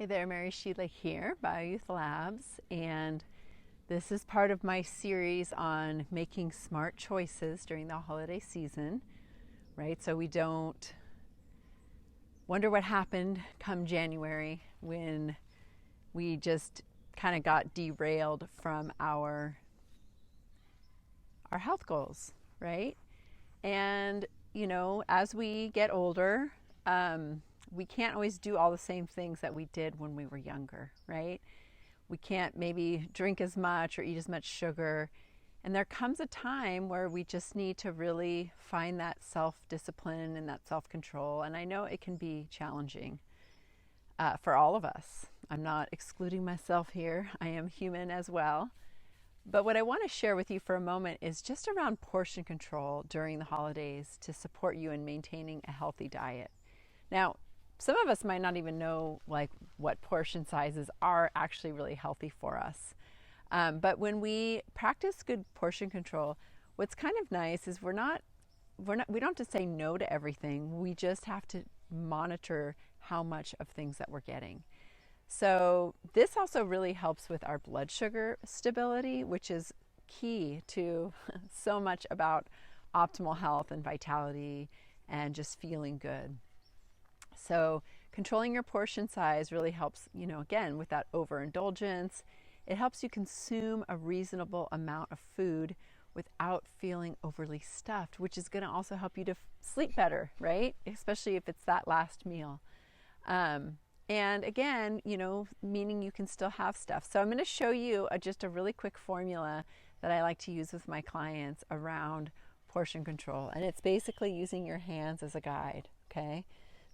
Hey there, Mary Sheila here, BioYouth Labs, and this is part of my series on making smart choices during the holiday season, right? So we don't wonder what happened come January when we just kind of got derailed from our health goals, right? And as we get older, we can't always do all the same things that we did when we were younger, right? We can't maybe drink as much or eat as much sugar. And there comes a time where we just need to really find that self-discipline and that self-control. And I know it can be challenging for all of us. I'm not excluding myself here. I am human as well. But what I want to share with you for a moment is just around portion control during the holidays to support you in maintaining a healthy diet. Now, some of us might not even know what portion sizes are actually really healthy for us. But when we practice good portion control, what's kind of nice is we don't have to say no to everything. We just have to monitor how much of things that we're getting. So this also really helps with our blood sugar stability, which is key to so much about optimal health and vitality and just feeling good. So controlling your portion size really helps, again, with that overindulgence. It helps you consume a reasonable amount of food without feeling overly stuffed, which is going to also help you to sleep better, right? Especially if it's that last meal. And again, meaning you can still have stuff. So I'm going to show you just a really quick formula that I like to use with my clients around portion control. And it's basically using your hands as a guide, okay?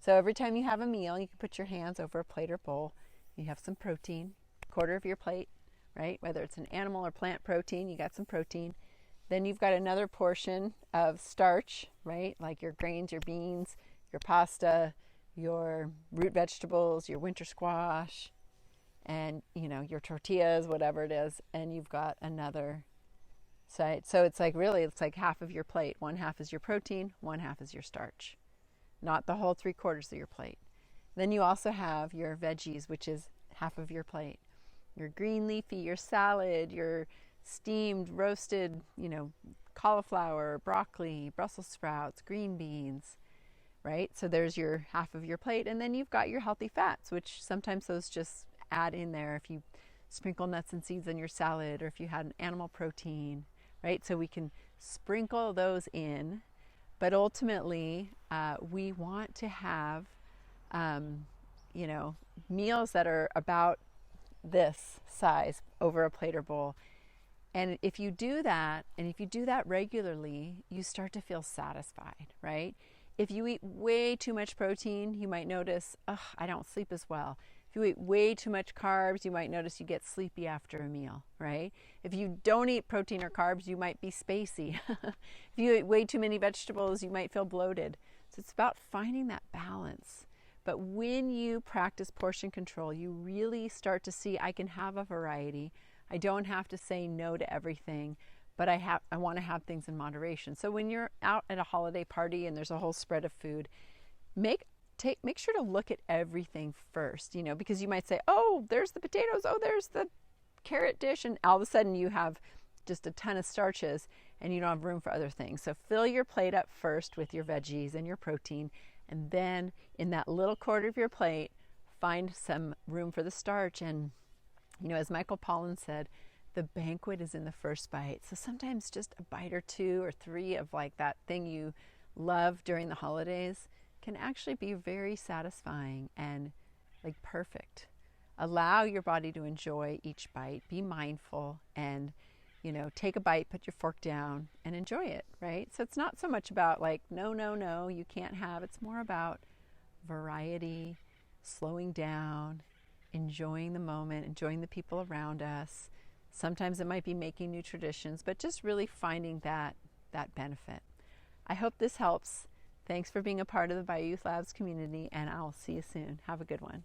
So every time you have a meal, you can put your hands over a plate or bowl. You have some protein, a quarter of your plate, right? Whether it's an animal or plant protein, you got some protein. Then you've got another portion of starch, right? Like your grains, your beans, your pasta, your root vegetables, your winter squash, and your tortillas, whatever it is. And you've got another side. So it's like half of your plate. One half is your protein, one half is your starch. Not the whole 3/4 of your plate. Then you also have your veggies, which is half of your plate. Your green leafy, your salad, your steamed, roasted, cauliflower, broccoli, Brussels sprouts, green beans, right? So there's your half of your plate. And then you've got your healthy fats, which sometimes those just add in there if you sprinkle nuts and seeds on your salad or if you had an animal protein, right? So we can sprinkle those in. But ultimately, we want to have, meals that are about this size over a plate or bowl. And if you do that, and if you do that regularly, you start to feel satisfied, right? If you eat way too much protein, you might notice, I don't sleep as well. If you eat way too much carbs, you might notice you get sleepy after a meal, right? If you don't eat protein or carbs, you might be spacey. If you eat way too many vegetables, you might feel bloated. So it's about finding that balance. But when you practice portion control, you really start to see I can have a variety. I don't have to say no to everything, but I want to have things in moderation. So when you're out at a holiday party and there's a whole spread of food, make sure to look at everything first, because you might say, oh, there's the potatoes, oh, there's the carrot dish, and all of a sudden you have just a ton of starches and you don't have room for other things. So fill your plate up first with your veggies and your protein, and then in that little quarter of your plate, find some room for the starch. And, as Michael Pollan said, the banquet is in the first bite. So sometimes just a bite or two or three of that thing you love during the holidays can actually be very satisfying and perfect. Allow your body to enjoy each bite. Be mindful and, take a bite, put your fork down and enjoy it, right? So it's not so much about no, you can't have. It's more about variety, slowing down, enjoying the moment, enjoying the people around us. Sometimes it might be making new traditions, but just really finding that benefit. I hope this helps. Thanks for being a part of the BioYouth Labs community, and I'll see you soon. Have a good one.